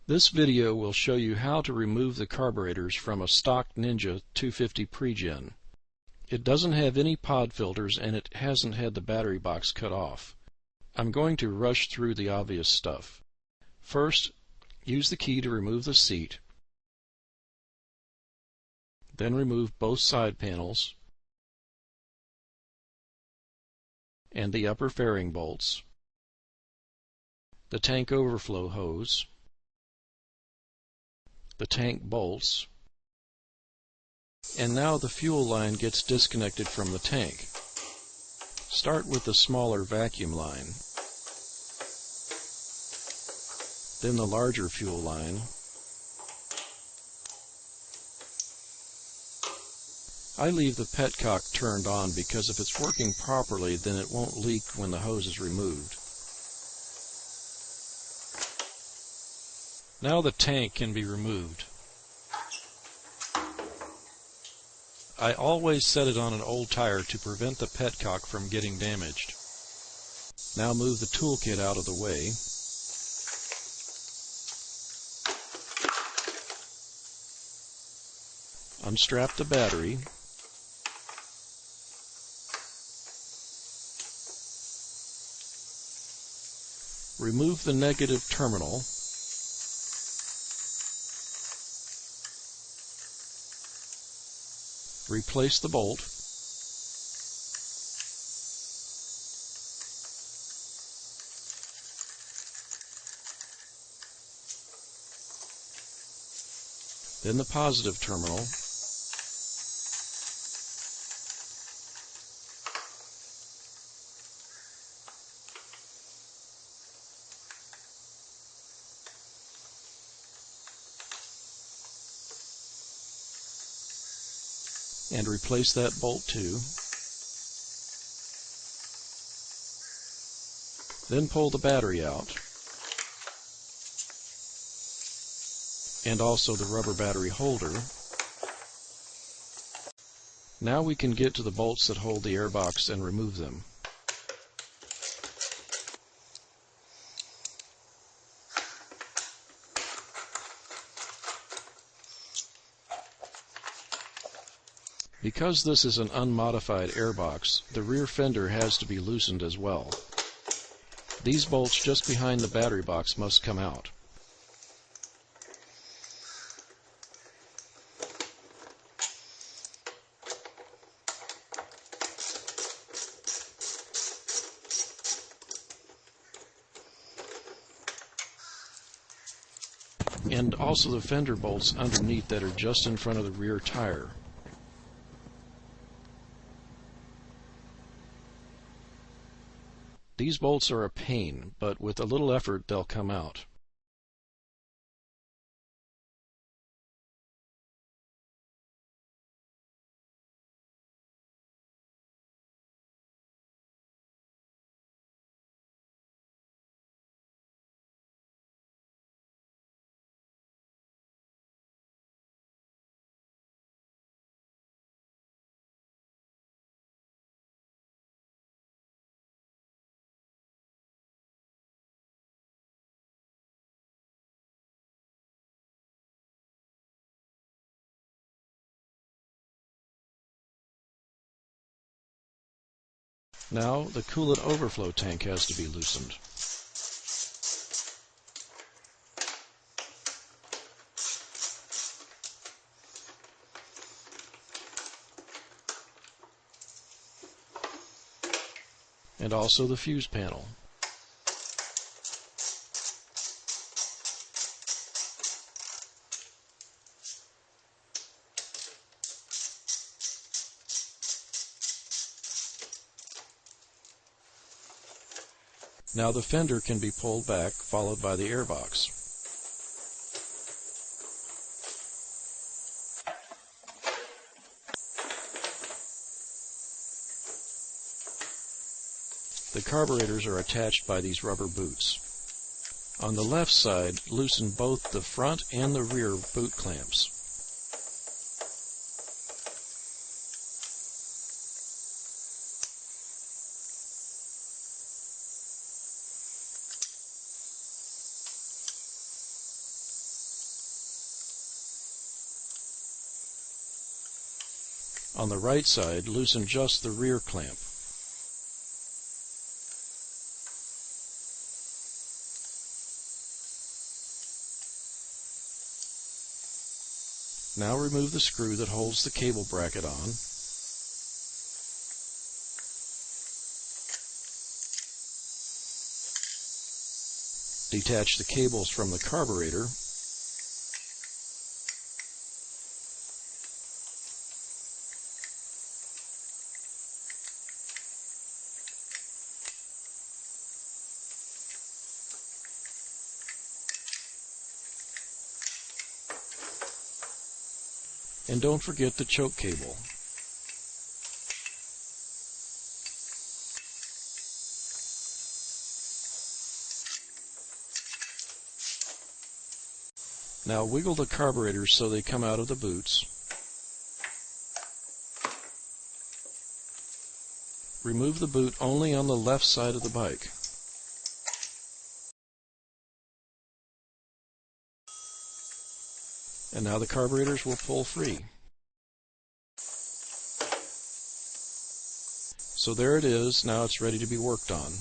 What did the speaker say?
This video will show you how to remove the carburetors from a stock Ninja 250 Pregen. It doesn't have any pod filters and it hasn't had the battery box cut off. I'm going to rush through the obvious stuff. First, use the key to remove the seat. Then remove both side panels and the upper fairing bolts, the tank overflow hose, the tank bolts, and now the fuel line gets disconnected from the tank. Start with the smaller vacuum line, then the larger fuel line, I leave the petcock turned on because if it's working properly then it won't leak when the hose is removed. Now the tank can be removed. I always set it on an old tire to prevent the petcock from getting damaged. Now move the toolkit out of the way. Unstrap the battery. Remove the negative terminal. Replace the bolt. Then the positive terminal. And replace that bolt too. Then pull the battery out, and also the rubber battery holder. Now we can get to the bolts that hold the airbox and remove them. Because this is an unmodified airbox, the rear fender has to be loosened as well. These bolts just behind the battery box must come out. And also the fender bolts underneath that are just in front of the rear tire. These bolts are a pain, but with a little effort they'll come out. Now the coolant overflow tank has to be loosened. And also the fuse panel. Now the fender can be pulled back, followed by the airbox. The carburetors are attached by these rubber boots. On the left side, loosen both the front and the rear boot clamps. On the right side, loosen just the rear clamp. Now remove the screw that holds the cable bracket on. Detach the cables from the carburetor. And don't forget the choke cable. Now wiggle the carburetors so they come out of the boots. Remove the boot only on the left side of the bike. And now the carburetors will pull free. So there it is. Now it's ready to be worked on.